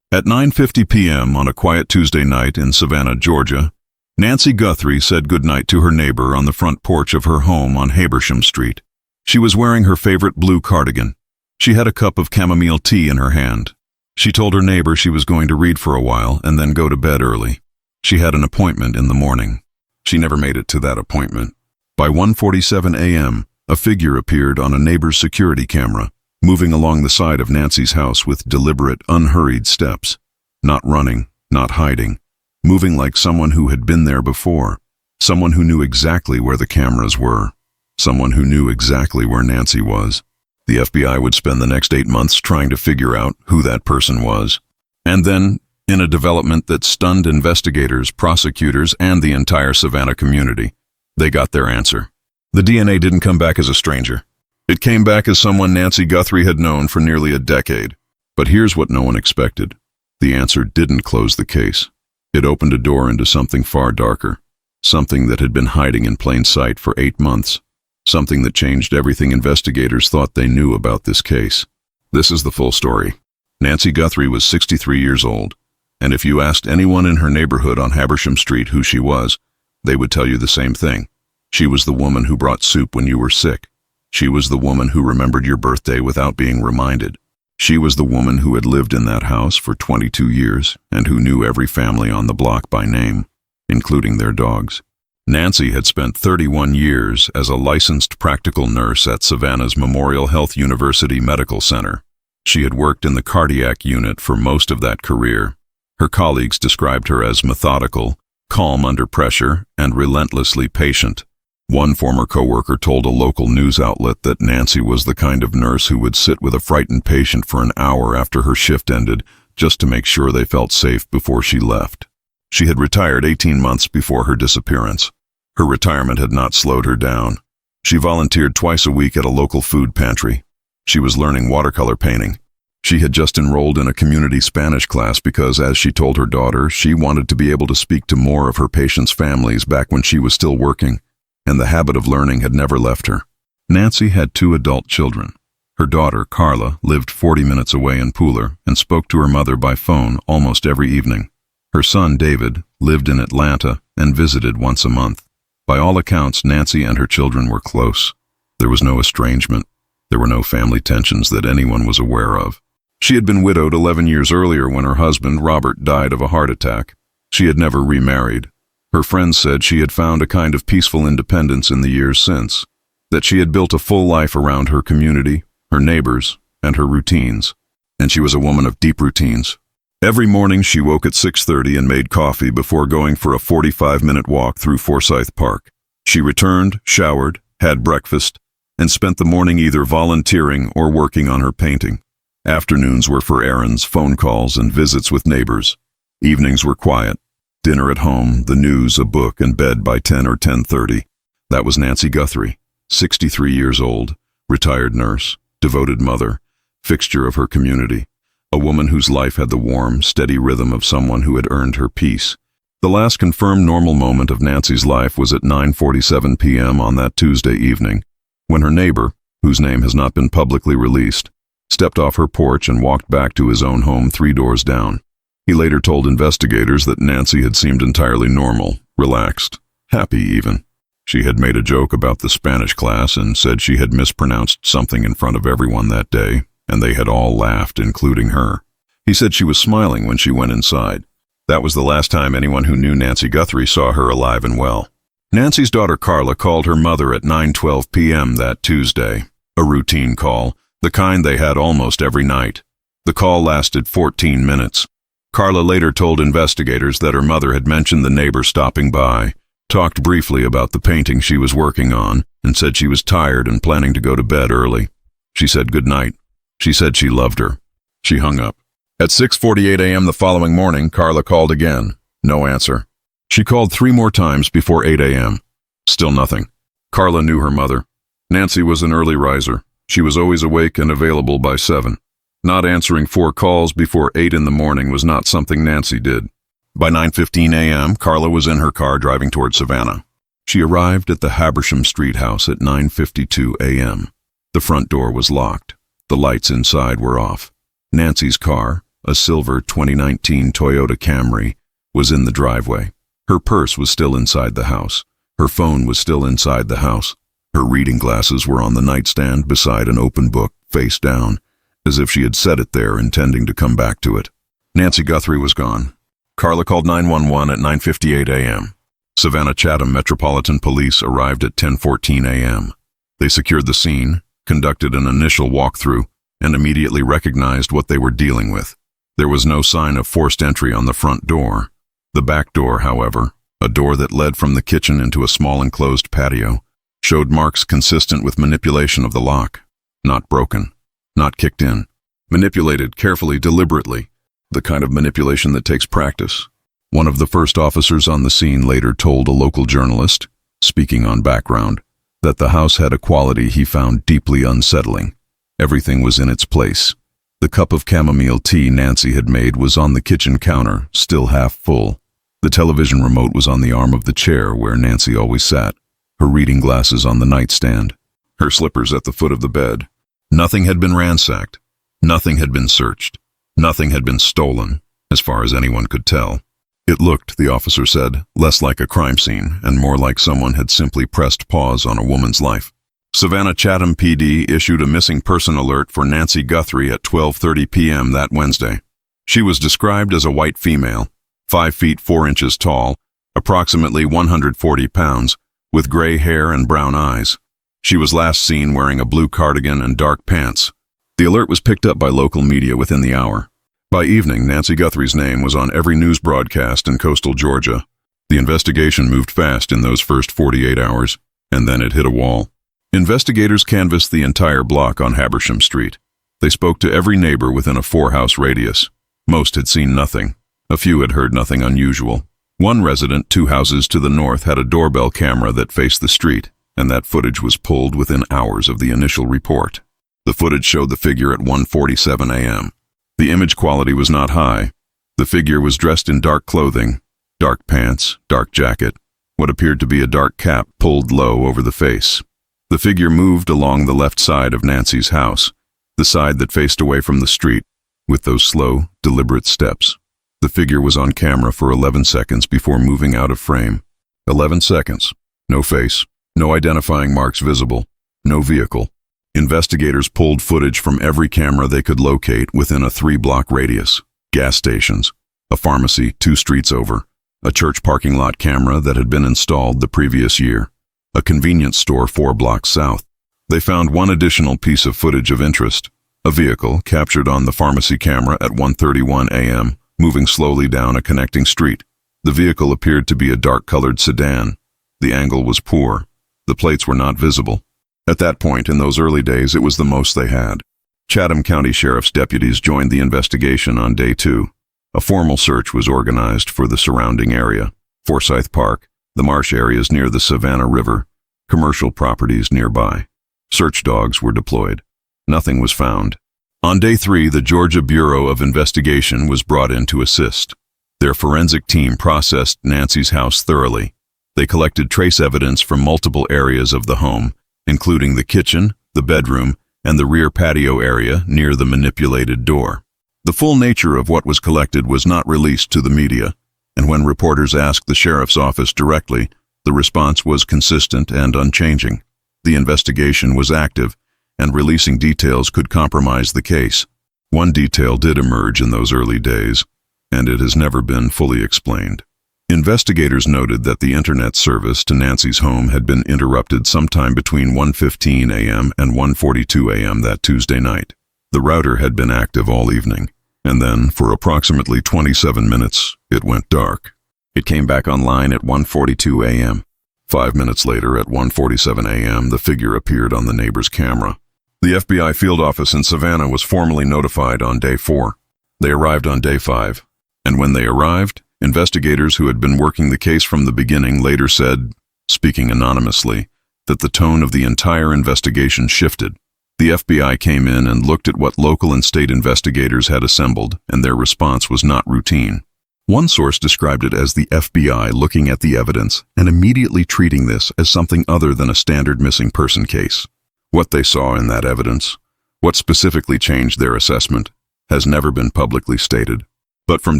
At 9:50 p.m. on a quiet Tuesday night in Savannah, Georgia, Nancy Guthrie said goodnight to her neighbor on the front porch of her home on Habersham Street. She was wearing her favorite blue cardigan. She had a cup of chamomile tea in her hand. She told her neighbor she was going to read for a while and then go to bed early. She had an appointment in the morning. She never made it to that appointment. By 1:47 a.m., a figure appeared on a neighbor's security camera, moving along the side of Nancy's house with deliberate, unhurried steps. Not running, not hiding. Moving like someone who had been there before. Someone who knew exactly where the cameras were. Someone who knew exactly where Nancy was. The FBI would spend the next 8 months trying to figure out who that person was. And then, in a development that stunned investigators, prosecutors, and the entire Savannah community, they got their answer. The DNA didn't come back as a stranger. It came back as someone Nancy Guthrie had known for nearly a decade. But here's what no one expected. The answer didn't close the case. It opened a door into something far darker. Something that had been hiding in plain sight for 8 months. Something that changed everything investigators thought they knew about this case. This is the full story. Nancy Guthrie was 63 years old, and if you asked anyone in her neighborhood on Habersham Street who she was, they would tell you the same thing. She was the woman who brought soup when you were sick. She was the woman who remembered your birthday without being reminded. She was the woman who had lived in that house for 22 years and who knew every family on the block by name, including their dogs. Nancy had spent 31 years as a licensed practical nurse at Savannah's Memorial Health University Medical Center. She had worked in the cardiac unit for most of that career. Her colleagues described her as methodical, calm under pressure, and relentlessly patient. One former coworker told a local news outlet that Nancy was the kind of nurse who would sit with a frightened patient for an hour after her shift ended just to make sure they felt safe before she left. She had retired 18 months before her disappearance. Her retirement had not slowed her down. She volunteered twice a week at a local food pantry. She was learning watercolor painting. She had just enrolled in a community Spanish class because, as she told her daughter, she wanted to be able to speak to more of her patients' families back when she was still working, and the habit of learning had never left her. Nancy had 2 adult children. Her daughter, Carla, lived 40 minutes away in Pooler and spoke to her mother by phone almost every evening. Her son, David, lived in Atlanta and visited once a month. By all accounts, Nancy and her children were close. There was no estrangement. There were no family tensions that anyone was aware of. She had been widowed 11 years earlier when her husband, Robert, died of a heart attack. She had never remarried. Her friends said she had found a kind of peaceful independence in the years since, that she had built a full life around her community, her neighbors, and her routines. And she was a woman of deep routines. Every morning she woke at 6:30 and made coffee before going for a 45-minute walk through Forsyth Park. She returned, showered, had breakfast, and spent the morning either volunteering or working on her painting. Afternoons were for errands, phone calls, and visits with neighbors. Evenings were quiet. Dinner at home, the news, a book, and bed by 10 or 10:30. That was Nancy Guthrie, 63 years old, retired nurse, devoted mother, fixture of her community. A woman whose life had the warm, steady rhythm of someone who had earned her peace. The last confirmed normal moment of Nancy's life was at 9:47 p.m. on that Tuesday evening, when her neighbor, whose name has not been publicly released, stepped off her porch and walked back to his own home 3 doors down. He later told investigators that Nancy had seemed entirely normal, relaxed, happy even. She had made a joke about the Spanish class and said she had mispronounced something in front of everyone that day, and they had all laughed, including her. He said she was smiling when she went inside. That was the last time anyone who knew Nancy Guthrie saw her alive and well. Nancy's daughter Carla called her mother at 9:12 p.m. that Tuesday, a routine call, the kind they had almost every night. The call lasted 14 minutes. Carla later told investigators that her mother had mentioned the neighbor stopping by, talked briefly about the painting she was working on, and said she was tired and planning to go to bed early. She said goodnight. She said she loved her. She hung up. At 6:48 a.m. the following morning, Carla called again. No answer. She called 3 more times before 8 a.m. Still nothing. Carla knew her mother. Nancy was an early riser. She was always awake and available by 7. Not answering 4 calls before 8 in the morning was not something Nancy did. By 9:15 a.m., Carla was in her car driving toward Savannah. She arrived at the Habersham Street house at 9:52 a.m. The front door was locked. The lights inside were off. Nancy's car, a silver 2019 Toyota Camry, was in the driveway. Her purse was still inside the house. Her phone was still inside the house. Her reading glasses were on the nightstand beside an open book, face down, as if she had set it there intending to come back to it. Nancy Guthrie was gone. Carla called 911 at 9:58 a.m. Savannah Chatham Metropolitan Police arrived at 10:14 a.m. They secured the scene, conducted an initial walkthrough, and immediately recognized what they were dealing with. There was no sign of forced entry on the front door. The back door, however, a door that led from the kitchen into a small enclosed patio, showed marks consistent with manipulation of the lock. Not broken, not kicked in. Manipulated carefully, deliberately, the kind of manipulation that takes practice. One of the first officers on the scene later told a local journalist, speaking on background, that the house had a quality he found deeply unsettling. Everything was in its place. The cup of chamomile tea Nancy had made was on the kitchen counter, still half full. The television remote was on the arm of the chair where Nancy always sat, her reading glasses on the nightstand, her slippers at the foot of the bed. Nothing had been ransacked. Nothing had been searched. Nothing had been stolen, as far as anyone could tell. It looked, the officer said, less like a crime scene and more like someone had simply pressed pause on a woman's life. Savannah Chatham PD issued a missing person alert for Nancy Guthrie at 12:30 p.m. that Wednesday. She was described as a white female, 5 feet 4 inches tall, approximately 140 pounds, with gray hair and brown eyes. She was last seen wearing a blue cardigan and dark pants. The alert was picked up by local media within the hour. By evening, Nancy Guthrie's name was on every news broadcast in coastal Georgia. The investigation moved fast in those first 48 hours, and then it hit a wall. Investigators canvassed the entire block on Habersham Street. They spoke to every neighbor within a 4-house radius. Most had seen nothing. A few had heard nothing unusual. One resident 2 houses to the north had a doorbell camera that faced the street, and that footage was pulled within hours of the initial report. The footage showed the figure at 1:47 a.m. The image quality was not high. The figure was dressed in dark clothing, dark pants, dark jacket, what appeared to be a dark cap pulled low over the face. The figure moved along the left side of Nancy's house, the side that faced away from the street, with those slow, deliberate steps. The figure was on camera for 11 seconds before moving out of frame. 11 seconds. No face, no identifying marks visible, no vehicle. Investigators pulled footage from every camera they could locate within a 3-block radius. Gas stations, a pharmacy 2 streets over, a church parking lot camera that had been installed the previous year, a convenience store 4 blocks south. They found one additional piece of footage of interest, a vehicle captured on the pharmacy camera at 1:31 a.m., moving slowly down a connecting street. The vehicle appeared to be a dark-colored sedan. The angle was poor. The plates were not visible. At that point, in those early days, it was the most they had. Chatham County Sheriff's deputies joined the investigation on day 2. A formal search was organized for the surrounding area, Forsyth Park, the marsh areas near the Savannah River, commercial properties nearby. Search dogs were deployed. Nothing was found. On day 3, the Georgia Bureau of Investigation was brought in to assist. Their forensic team processed Nancy's house thoroughly. They collected trace evidence from multiple areas of the home, including the kitchen, the bedroom, and the rear patio area near the manipulated door. The full nature of what was collected was not released to the media, and when reporters asked the sheriff's office directly, the response was consistent and unchanging. The investigation was active, and releasing details could compromise the case. One detail did emerge in those early days, and it has never been fully explained. Investigators noted that the internet service to Nancy's home had been interrupted sometime between 1:15 a.m. and 1:42 a.m. that Tuesday night. The router had been active all evening, and then, for approximately 27 minutes, it went dark. It came back online at 1:42 a.m. 5 minutes later, at 1:47 a.m., the figure appeared on the neighbor's camera. The FBI field office in Savannah was formally notified on day 4. They arrived on day 5, and when they arrived, investigators who had been working the case from the beginning later said, speaking anonymously, that the tone of the entire investigation shifted. The FBI came in and looked at what local and state investigators had assembled, and their response was not routine. One source described it as the FBI looking at the evidence and immediately treating this as something other than a standard missing person case. What they saw in that evidence, what specifically changed their assessment, has never been publicly stated. But from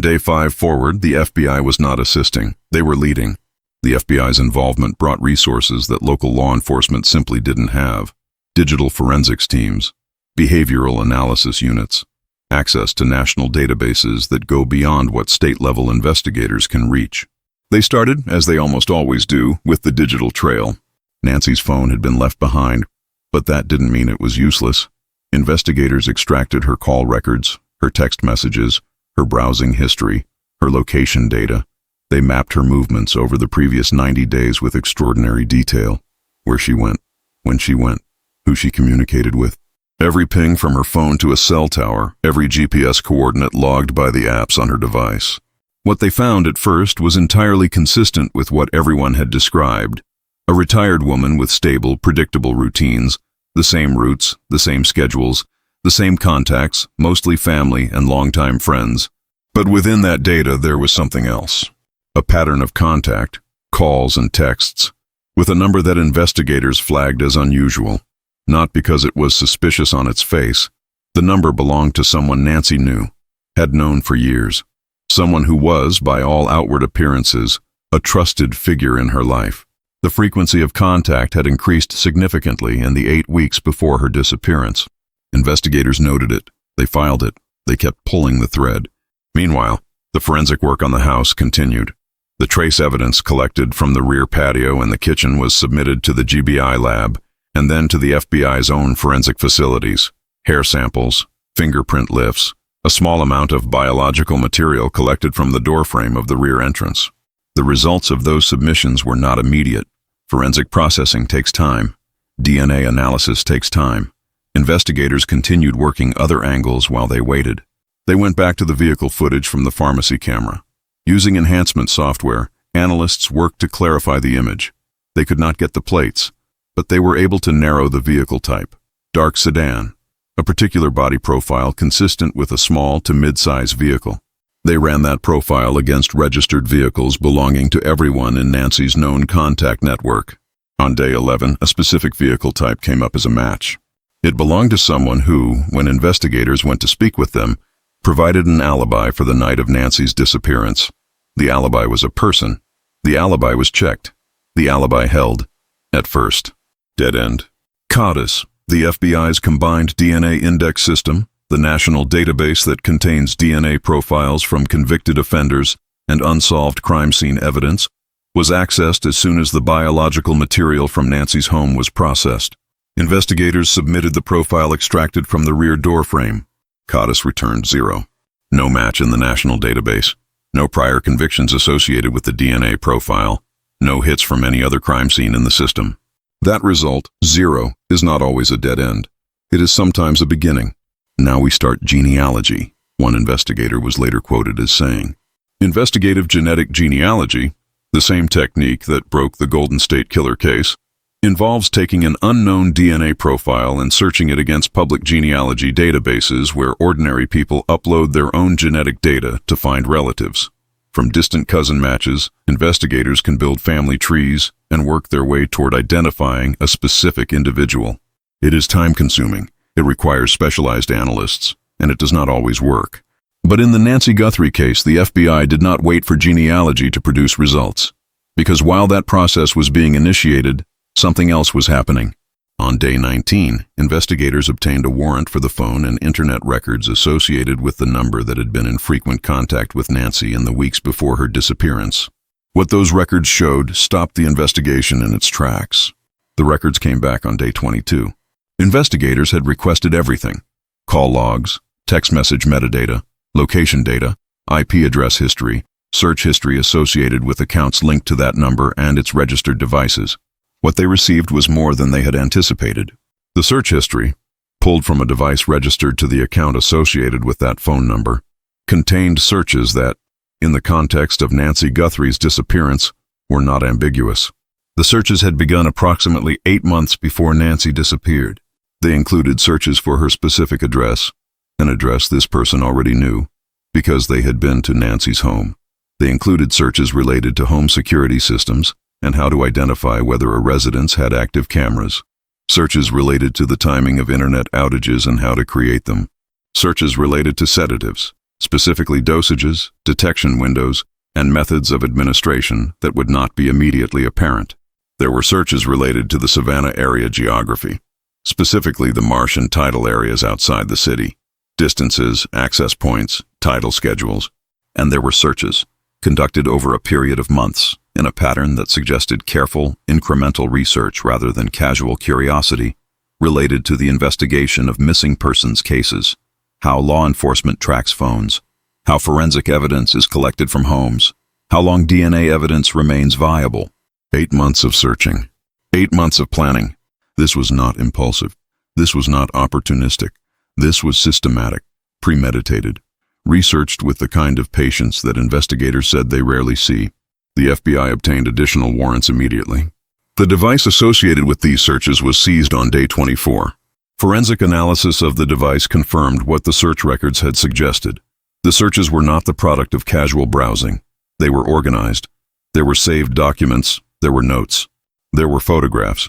day 5 forward, the FBI was not assisting. They were leading. The FBI's involvement brought resources that local law enforcement simply didn't have. Digital forensics teams, behavioral analysis units, access to national databases that go beyond what state-level investigators can reach. They started, as they almost always do, with the digital trail. Nancy's phone had been left behind, but that didn't mean it was useless. Investigators extracted her call records, her text messages, her browsing history, her location data. They mapped her movements over the previous 90 days with extraordinary detail. Where she went, when she went, who she communicated with. Every ping from her phone to a cell tower, every GPS coordinate logged by the apps on her device. What they found at first was entirely consistent with what everyone had described. A retired woman with stable, predictable routines, the same routes, the same schedules, the same contacts, mostly family and longtime friends. But within that data there was something else. A pattern of contact, calls and texts, with a number that investigators flagged as unusual. Not because it was suspicious on its face. The number belonged to someone Nancy knew, had known for years. Someone who was, by all outward appearances, a trusted figure in her life. The frequency of contact had increased significantly in the 8 weeks before her disappearance. Investigators noted it. They filed it. They kept pulling the thread. Meanwhile, the forensic work on the house continued. The trace evidence collected from the rear patio and the kitchen was submitted to the GBI lab, and then to the FBI's own forensic facilities. Hair samples, fingerprint lifts, a small amount of biological material collected from the doorframe of the rear entrance. The results of those submissions were not immediate. Forensic processing takes time. DNA analysis takes time. Investigators continued working other angles while they waited. They went back to the vehicle footage from the pharmacy camera. Using enhancement software, analysts worked to clarify the image. They could not get the plates, but they were able to narrow the vehicle type. Dark sedan, a particular body profile consistent with a small to mid-size vehicle. They ran that profile against registered vehicles belonging to everyone in Nancy's known contact network. On day 11, a specific vehicle type came up as a match. It belonged to someone who, when investigators went to speak with them, provided an alibi for the night of Nancy's disappearance. The alibi was a person. The alibi was checked. The alibi held. At first. Dead end. CODIS, the FBI's combined DNA index system, the national database that contains DNA profiles from convicted offenders and unsolved crime scene evidence, was accessed as soon as the biological material from Nancy's home was processed. Investigators submitted the profile extracted from the rear door frame. CODIS returned 0. No match in the national database. No prior convictions associated with the DNA profile. No hits from any other crime scene in the system. That result, 0, is not always a dead end. It is sometimes a beginning. Now we start genealogy, one investigator was later quoted as saying. Investigative genetic genealogy, the same technique that broke the Golden State Killer case, involves taking an unknown DNA profile and searching it against public genealogy databases where ordinary people upload their own genetic data to find relatives. From distant cousin matches, investigators can build family trees and work their way toward identifying a specific individual. It is time-consuming, it requires specialized analysts, and it does not always work. But in the Nancy Guthrie case, the FBI did not wait for genealogy to produce results, because while that process was being initiated, something else was happening. On day 19, investigators obtained a warrant for the phone and internet records associated with the number that had been in frequent contact with Nancy in the weeks before her disappearance. What those records showed stopped the investigation in its tracks. The records came back on day 22. Investigators had requested everything: call logs, text message metadata, location data, IP address history, search history associated with accounts linked to that number and its registered devices. What they received was more than they had anticipated. The search history, pulled from a device registered to the account associated with that phone number, contained searches that, in the context of Nancy Guthrie's disappearance, were not ambiguous. The searches had begun approximately 8 months before Nancy disappeared. They included searches for her specific address, an address this person already knew, because they had been to Nancy's home. They included searches related to home security systems and how to identify whether a residence had active cameras, searches related to the timing of internet outages and how to create them, Searches related to sedatives, specifically dosages, detection windows, and methods of administration that would not be immediately apparent. There were searches related to the Savannah area geography, specifically the marsh and tidal areas outside the city, distances, access points, tidal schedules, and there were searches conducted over a period of months in a pattern that suggested careful, incremental research rather than casual curiosity related to the investigation of missing persons cases, how law enforcement tracks phones, how forensic evidence is collected from homes, how long DNA evidence remains viable. 8 months of searching. 8 months of planning. This was not impulsive. This was not opportunistic. This was systematic, premeditated, researched with the kind of patience that investigators said they rarely see. The FBI obtained additional warrants immediately. The device associated with these searches was seized on day 24. Forensic analysis of the device confirmed what the search records had suggested. The searches were not the product of casual browsing. They were organized. There were saved documents. There were notes. There were photographs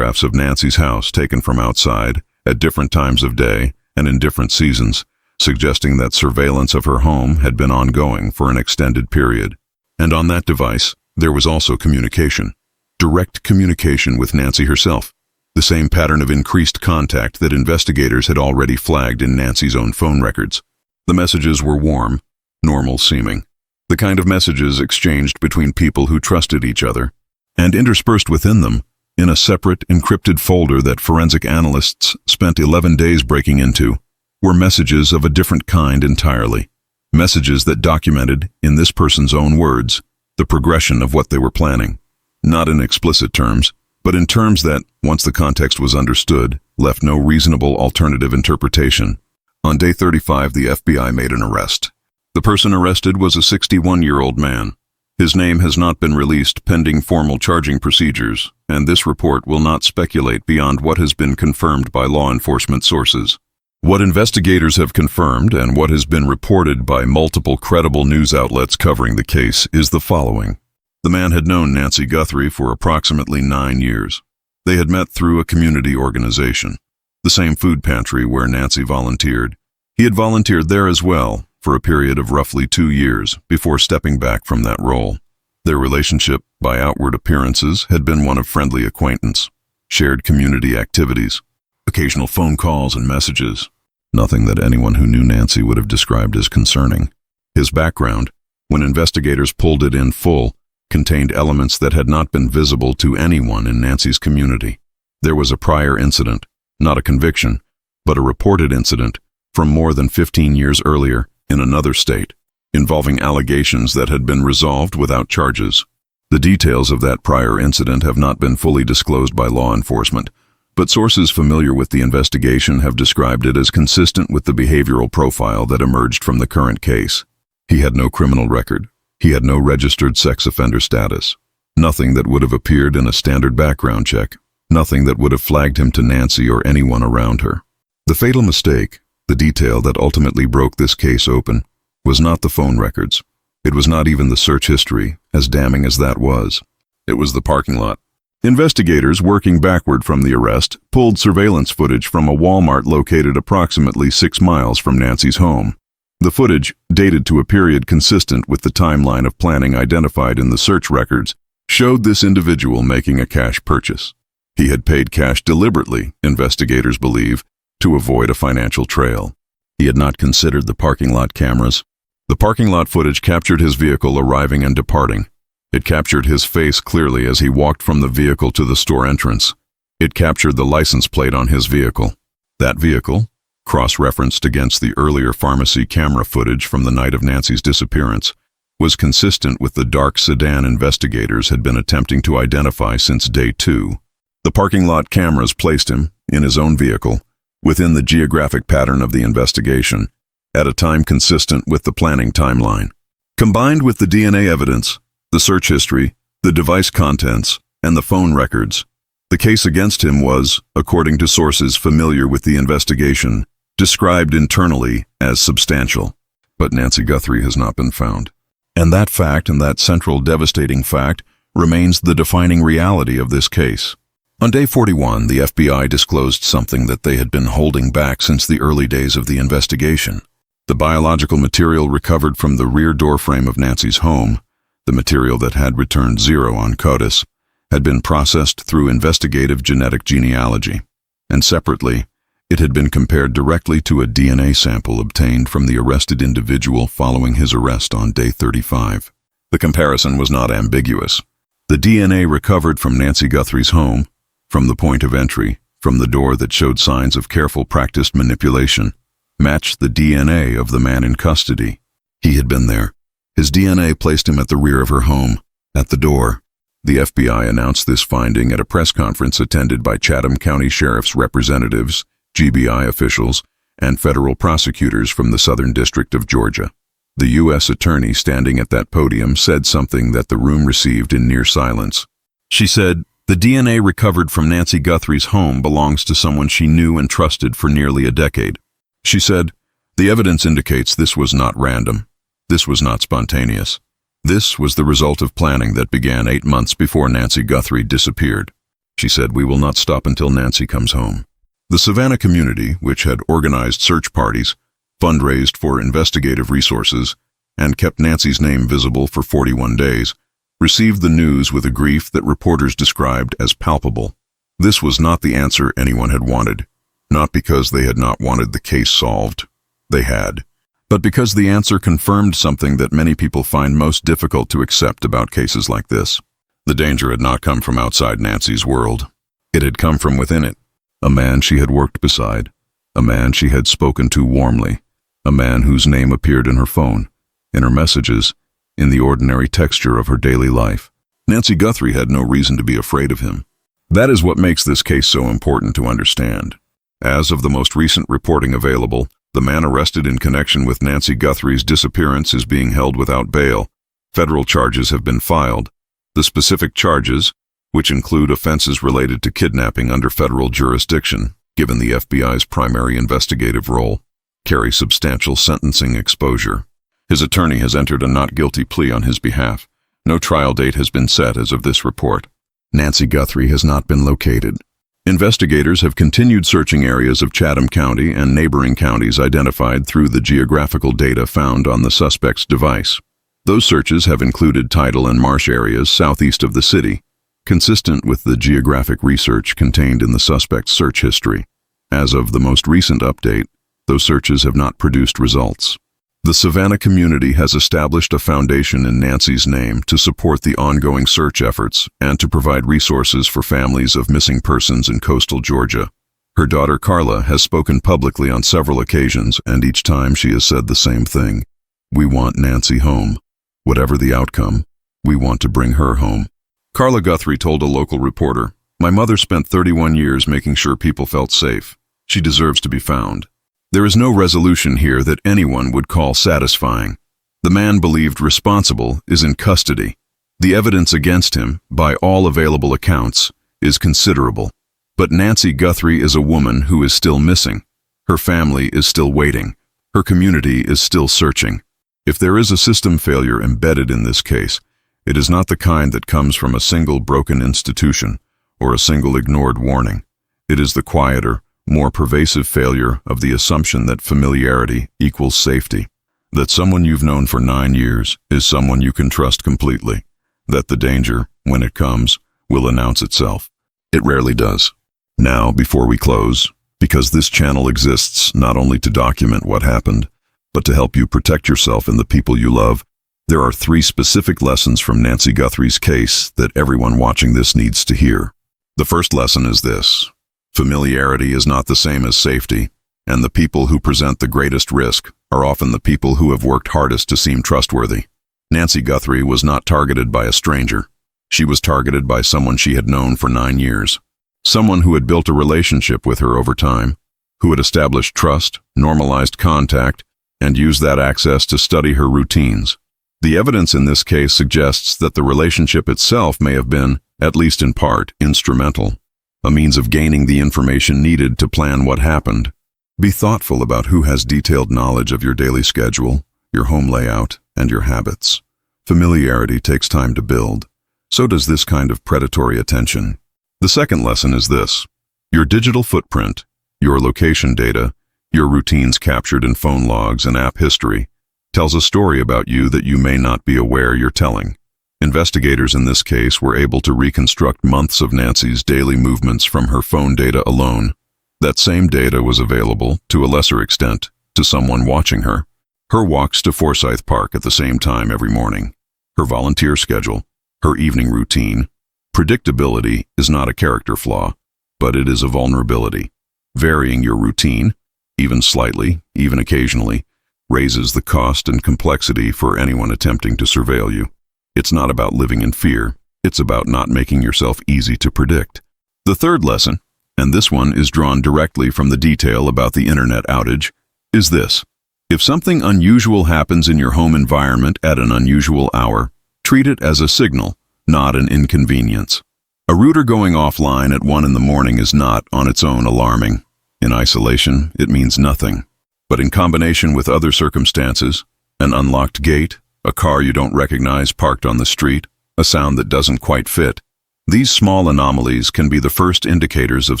of Nancy's house taken from outside at different times of day and in different seasons, suggesting that surveillance of her home had been ongoing for an extended period. And on that device, there was also communication. Direct communication with Nancy herself. The same pattern of increased contact that investigators had already flagged in Nancy's own phone records. The messages were warm, normal seeming. The kind of messages exchanged between people who trusted each other. And interspersed within them, in a separate, encrypted folder that forensic analysts spent 11 days breaking into, were messages of a different kind entirely. Messages that documented, in this person's own words, the progression of what they were planning. Not in explicit terms, but in terms that, once the context was understood, left no reasonable alternative interpretation. On day 35, the FBI made an arrest. The person arrested was a 61-year-old man. His name has not been released pending formal charging procedures, and this report will not speculate beyond what has been confirmed by law enforcement sources. What investigators have confirmed and what has been reported by multiple credible news outlets covering the case is the following. The man had known Nancy Guthrie for approximately 9 years. They had met through a community organization, the same food pantry where Nancy volunteered. He had volunteered there as well for a period of roughly 2 years before stepping back from that role. Their relationship, by outward appearances, had been one of friendly acquaintance, shared community activities, occasional phone calls and messages, nothing that anyone who knew Nancy would have described as concerning. His background, when investigators pulled it in full, contained elements that had not been visible to anyone in Nancy's community. There was a prior incident, not a conviction, but a reported incident from more than 15 years earlier in another state, involving allegations that had been resolved without charges. The details of that prior incident have not been fully disclosed by law enforcement, but sources familiar with the investigation have described it as consistent with the behavioral profile that emerged from the current case. He had no criminal record. He had no registered sex offender status. Nothing that would have appeared in a standard background check. Nothing that would have flagged him to Nancy or anyone around her. The fatal mistake, the detail that ultimately broke this case open, was not the phone records. It was not even the search history, as damning as that was. It was the parking lot. Investigators, working backward from the arrest, pulled surveillance footage from a Walmart located approximately 6 miles from Nancy's home. The footage, dated to a period consistent with the timeline of planning identified in the search records, showed this individual making a cash purchase. He had paid cash deliberately, investigators believe, to avoid a financial trail. He had not considered the parking lot cameras. The parking lot footage captured his vehicle arriving and departing. It captured his face clearly as he walked from the vehicle to the store entrance. It captured the license plate on his vehicle. That vehicle, cross-referenced against the earlier pharmacy camera footage from the night of Nancy's disappearance, was consistent with the dark sedan investigators had been attempting to identify since day 2. The parking lot cameras placed him, in his own vehicle, within the geographic pattern of the investigation, at a time consistent with the planning timeline. Combined with the DNA evidence, the search history, the device contents, and the phone records, the case against him was, according to sources familiar with the investigation, described internally as substantial. But Nancy Guthrie has not been found. And that fact, and that central devastating fact, remains the defining reality of this case. On day 41, the FBI disclosed something that they had been holding back since the early days of the investigation. The biological material recovered from the rear doorframe of Nancy's home, the material that had returned 0 on CODIS, had been processed through investigative genetic genealogy, and separately, it had been compared directly to a DNA sample obtained from the arrested individual following his arrest on day 35. The comparison was not ambiguous. The DNA recovered from Nancy Guthrie's home, from the point of entry, from the door that showed signs of careful practiced manipulation, matched the DNA of the man in custody. He had been there. His DNA placed him at the rear of her home, at the door. The FBI announced this finding at a press conference attended by Chatham County Sheriff's representatives, GBI officials, and federal prosecutors from the Southern District of Georgia. The U.S. attorney standing at that podium said something that the room received in near silence. She said, "The DNA recovered from Nancy Guthrie's home belongs to someone she knew and trusted for nearly a decade." She said, "The evidence indicates this was not random. This was not spontaneous. This was the result of planning that began 8 months before Nancy Guthrie disappeared." She said, "We will not stop until Nancy comes home." The Savannah community, which had organized search parties, fundraised for investigative resources, and kept Nancy's name visible for 41 days, received the news with a grief that reporters described as palpable. This was not the answer anyone had wanted, not because they had not wanted the case solved. They had. But because the answer confirmed something that many people find most difficult to accept about cases like this. The danger had not come from outside Nancy's world. It had come from within it. A man she had worked beside, a man she had spoken to warmly, a man whose name appeared in her phone, in her messages, in the ordinary texture of her daily life. Nancy Guthrie had no reason to be afraid of him. That is what makes this case so important to understand. As of the most recent reporting available, the man arrested in connection with Nancy Guthrie's disappearance is being held without bail. Federal charges have been filed. The specific charges, which include offenses related to kidnapping under federal jurisdiction, given the FBI's primary investigative role, carry substantial sentencing exposure. His attorney has entered a not guilty plea on his behalf. No trial date has been set as of this report. Nancy Guthrie has not been located. Investigators have continued searching areas of Chatham County and neighboring counties identified through the geographical data found on the suspect's device. Those searches have included tidal and marsh areas southeast of the city, consistent with the geographic research contained in the suspect's search history. As of the most recent update, those searches have not produced results. The Savannah community has established a foundation in Nancy's name to support the ongoing search efforts and to provide resources for families of missing persons in coastal Georgia. Her daughter Carla has spoken publicly on several occasions, and each time she has said the same thing. "We want Nancy home. Whatever the outcome, we want to bring her home." Carla Guthrie told a local reporter, "My mother spent 31 years making sure people felt safe. She deserves to be found. There is no resolution here that anyone would call satisfying. The man believed responsible is in custody. The evidence against him, by all available accounts, is considerable. But Nancy Guthrie is a woman who is still missing. Her family is still waiting. Her community is still searching. If there is a system failure embedded in this case, it is not the kind that comes from a single broken institution or a single ignored warning. It is the quieter, more pervasive failure of the assumption that familiarity equals safety, that someone you've known for 9 years is someone you can trust completely, that the danger, when it comes, will announce itself. It rarely does. Now, before we close, because this channel exists not only to document what happened, but to help you protect yourself and the people you love, there are 3 specific lessons from Nancy Guthrie's case that everyone watching this needs to hear. The first lesson is this: familiarity is not the same as safety, and the people who present the greatest risk are often the people who have worked hardest to seem trustworthy. Nancy Guthrie was not targeted by a stranger. She was targeted by someone she had known for 9 years, someone who had built a relationship with her over time, who had established trust, normalized contact, and used that access to study her routines. The evidence in this case suggests that the relationship itself may have been, at least in part, instrumental, a means of gaining the information needed to plan what happened. Be thoughtful about who has detailed knowledge of your daily schedule, your home layout, and your habits. Familiarity takes time to build. So does this kind of predatory attention. The second lesson is this. Your digital footprint, your location data, your routines captured in phone logs and app history, tells a story about you that you may not be aware you're telling. Investigators in this case were able to reconstruct months of Nancy's daily movements from her phone data alone. That same data was available, to a lesser extent, to someone watching her. Her walks to Forsyth Park at the same time every morning, her volunteer schedule, her evening routine. Predictability is not a character flaw, but it is a vulnerability. Varying your routine, even slightly, even occasionally, raises the cost and complexity for anyone attempting to surveil you. It's not about living in fear, it's about not making yourself easy to predict. The third lesson, and this one is drawn directly from the detail about the internet outage, is this. If something unusual happens in your home environment at an unusual hour, treat it as a signal, not an inconvenience. A router going offline at 1 in the morning is not, on its own, alarming. In isolation, it means nothing. But in combination with other circumstances, an unlocked gate, a car you don't recognize parked on the street, a sound that doesn't quite fit, these small anomalies can be the first indicators of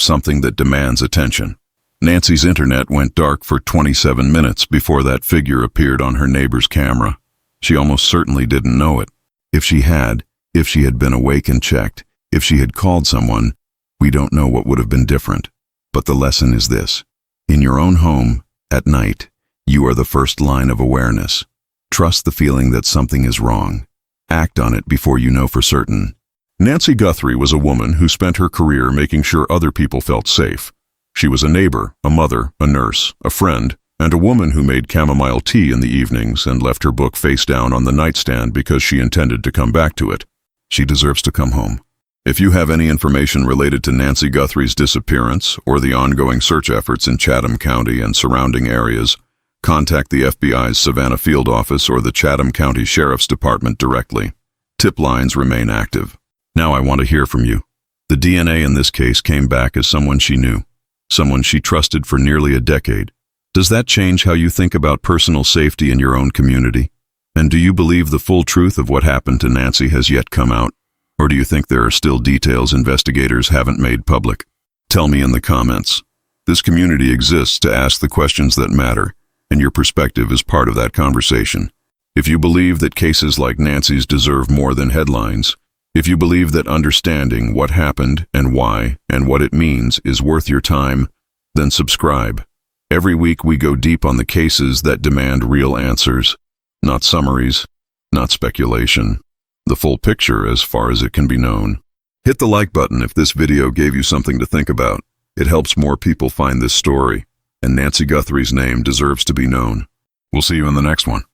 something that demands attention. Nancy's internet went dark for 27 minutes before that figure appeared on her neighbor's camera. She almost certainly didn't know it. If she had been awake and checked, if she had called someone, we don't know what would have been different. But the lesson is this. In your own home, at night, you are the first line of awareness. Trust the feeling that something is wrong. Act on it before you know for certain. Nancy Guthrie was a woman who spent her career making sure other people felt safe. She was a neighbor, a mother, a nurse, a friend, and a woman who made chamomile tea in the evenings and left her book face down on the nightstand because she intended to come back to it. She deserves to come home. If you have any information related to Nancy Guthrie's disappearance or the ongoing search efforts in Chatham County and surrounding areas, contact the FBI's Savannah Field Office or the Chatham County Sheriff's Department directly. Tip lines remain active. Now I want to hear from you. The DNA in this case came back as someone she knew, someone she trusted for nearly a decade. Does that change how you think about personal safety in your own community? And do you believe the full truth of what happened to Nancy has yet come out? Or do you think there are still details investigators haven't made public? Tell me in the comments. This community exists to ask the questions that matter, and your perspective is part of that conversation. If you believe that cases like Nancy's deserve more than headlines, if you believe that understanding what happened and why and what it means is worth your time, then subscribe. Every week we go deep on the cases that demand real answers, not summaries, not speculation. The full picture as far as it can be known. Hit the like button if this video gave you something to think about. It helps more people find this story, and Nancy Guthrie's name deserves to be known. We'll see you in the next one.